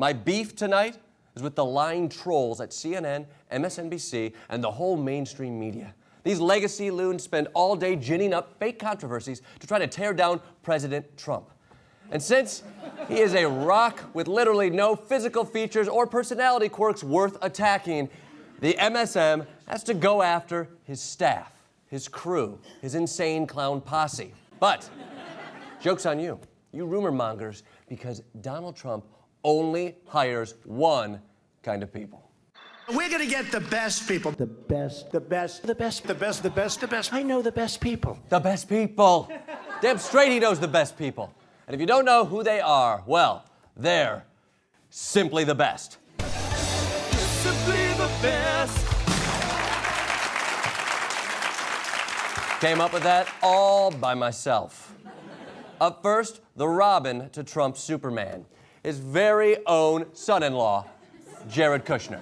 My beef tonight is with the lying trolls at CNN, MSNBC, and the whole mainstream media. These legacy loons spend all day ginning up fake controversies to try to tear down President Trump. And since he is a rock with literally no physical features or personality quirks worth attacking, the MSM has to go after his staff, his crew, his insane clown posse. But joke's on you, you rumor mongers, because Donald Trump only hires one kind of people. We're gonna get the best people. The best. I know the best people. The best people. Damn straight he knows the best people. And if you don't know who they are, well, they're simply the best. Simply the best. Came up with that all by myself. Up first, the Robin to Trump's Superman, his very own son-in-law, Jared Kushner.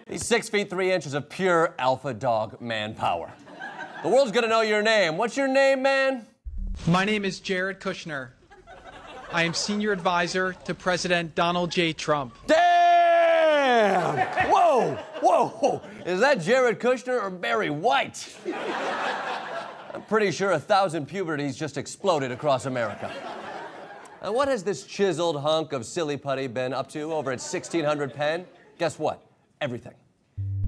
He's 6 feet 3 inches of pure alpha dog manpower. The world's gonna know your name. What's your name, man? My name is Jared Kushner. I am senior advisor to President Donald J. Trump. Damn! Whoa, whoa. Is that Jared Kushner or Barry White? I'm pretty sure 1,000 puberties just exploded across America. And what has this chiseled hunk of silly putty been up to over at 1600 Penn? Guess what? Everything.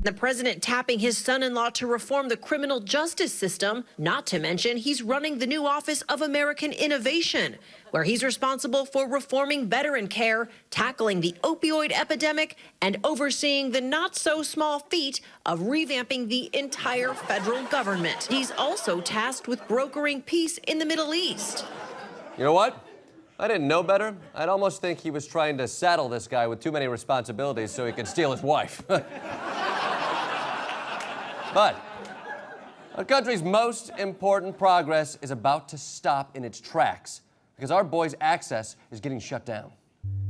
The president tapping his son-in-law to reform the criminal justice system, not to mention he's running the new Office of American Innovation, where he's responsible for reforming veteran care, tackling the opioid epidemic, and overseeing the not-so-small feat of revamping the entire federal government. He's also tasked with brokering peace in the Middle East. You know what? I didn't know better. I'd almost think he was trying to saddle this guy with too many responsibilities so he could steal his wife. But our country's most important progress is about to stop in its tracks because our boy's access is getting shut down.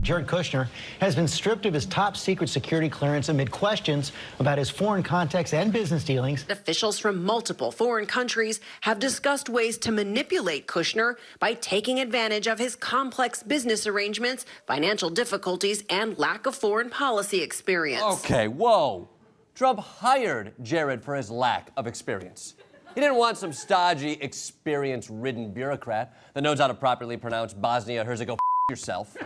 Jared Kushner has been stripped of his top secret security clearance amid questions about his foreign contacts and business dealings. Officials from multiple foreign countries have discussed ways to manipulate Kushner by taking advantage of his complex business arrangements, financial difficulties, and lack of foreign policy experience. Okay, whoa. Trump hired Jared for his lack of experience. He didn't want some stodgy, experience-ridden bureaucrat that knows how to properly pronounce Bosnia-Herzegovina yourself.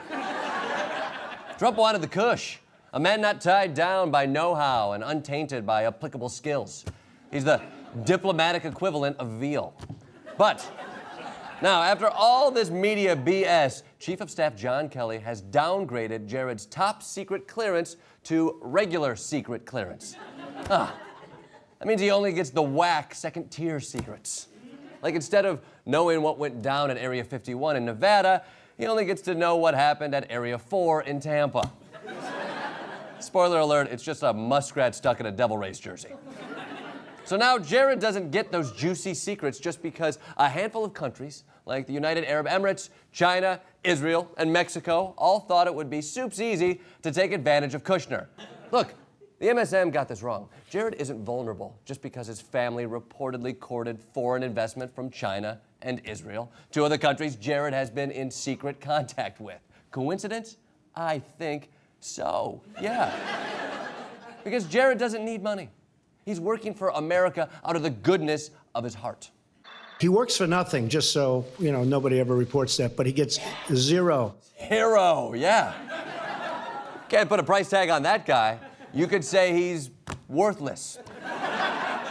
Trump wanted the Kush, a man not tied down by know-how and untainted by applicable skills. He's the diplomatic equivalent of veal. But now, after all this media BS, Chief of Staff John Kelly has downgraded Jared's top secret clearance to regular secret clearance. That means he only gets the whack second-tier secrets. Like instead of knowing what went down at Area 51 in Nevada, he only gets to know what happened at Area 4 in Tampa. Spoiler alert, it's just a muskrat stuck in a Devil Rays jersey. So now Jared doesn't get those juicy secrets just because a handful of countries, like the United Arab Emirates, China, Israel, and Mexico, all thought it would be soups easy to take advantage of Kushner. Look, the MSM got this wrong. Jared isn't vulnerable just because his family reportedly courted foreign investment from China and Israel, two other countries Jared has been in secret contact with. Coincidence? I think so, yeah. Because Jared doesn't need money. He's working for America out of the goodness of his heart. He works for nothing, just so, nobody ever reports that, but he gets zero. Hero, yeah. Can't put a price tag on that guy. You could say he's worthless.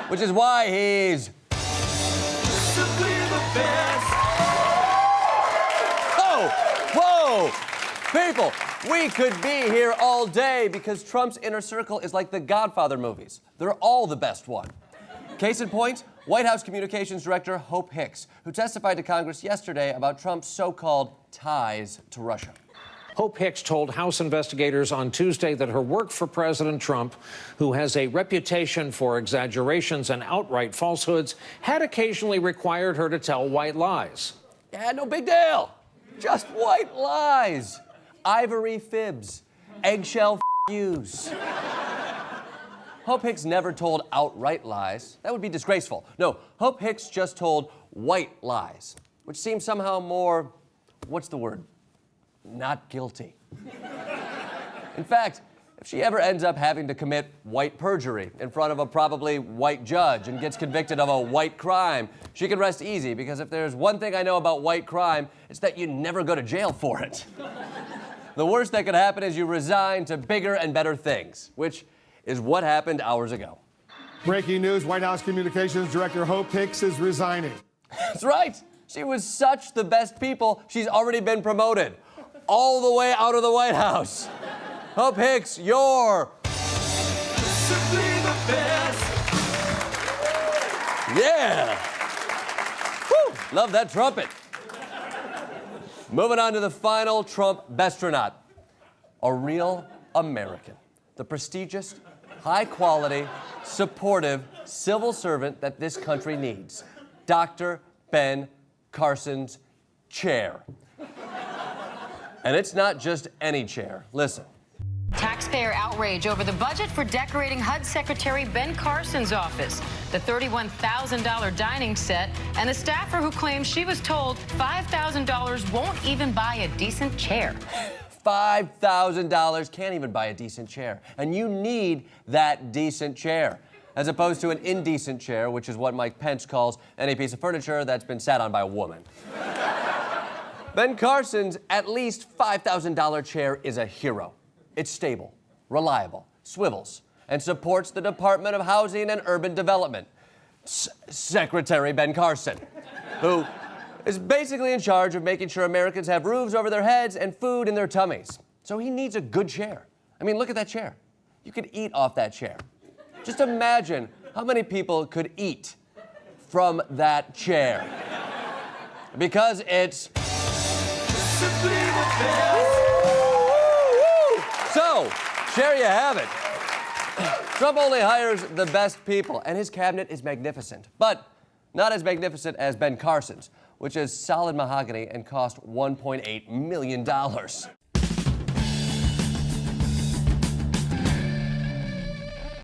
Which is why he's Simply the best. Whoa! People, we could be here all day because Trump's inner circle is like the Godfather movies. They're all the best one. Case in point, White House Communications Director Hope Hicks, who testified to Congress yesterday about Trump's so-called ties to Russia. Hope Hicks told House investigators on Tuesday that her work for President Trump, who has a reputation for exaggerations and outright falsehoods, had occasionally required her to tell white lies. Yeah, no big deal. Just white lies. Ivory fibs. Eggshell yous. Hope Hicks never told outright lies. That would be disgraceful. No, Hope Hicks just told white lies, which seems somehow more, what's the word? Not guilty. In fact, if she ever ends up having to commit white perjury in front of a probably white judge and gets convicted of a white crime, she can rest easy, because if there's one thing I know about white crime, it's that you never go to jail for it. The worst that could happen is you resign to bigger and better things, which is what happened hours ago. Breaking news, White House Communications Director Hope Hicks is resigning. That's right. She was such the best people, she's already been promoted all the way out of the White House. Hope Hicks, you're Simply the best. yeah. Woo, love that trumpet. Moving on to the final Trump bestronaut, a real American, the prestigious, high-quality, supportive civil servant that this country needs, Dr. Ben Carson's chair. And it's not just any chair. Listen. Taxpayer outrage over the budget for decorating HUD Secretary Ben Carson's office, the $31,000 dining set, and a staffer who claims she was told $5,000 won't even buy a decent chair. $5,000 can't even buy a decent chair. And you need that decent chair, as opposed to an indecent chair, which is what Mike Pence calls any piece of furniture that's been sat on by a woman. Ben Carson's at least $5,000 chair is a hero. It's stable, reliable, swivels, and supports the Department of Housing and Urban Development. Secretary Ben Carson, who is basically in charge of making sure Americans have roofs over their heads and food in their tummies. So he needs a good chair. I mean, look at that chair. You could eat off that chair. Just imagine how many people could eat from that chair. Because it's Simply the best. So, there you have it. Trump only hires the best people, and his cabinet is magnificent. But not as magnificent as Ben Carson's, which is solid mahogany and cost $1.8 million.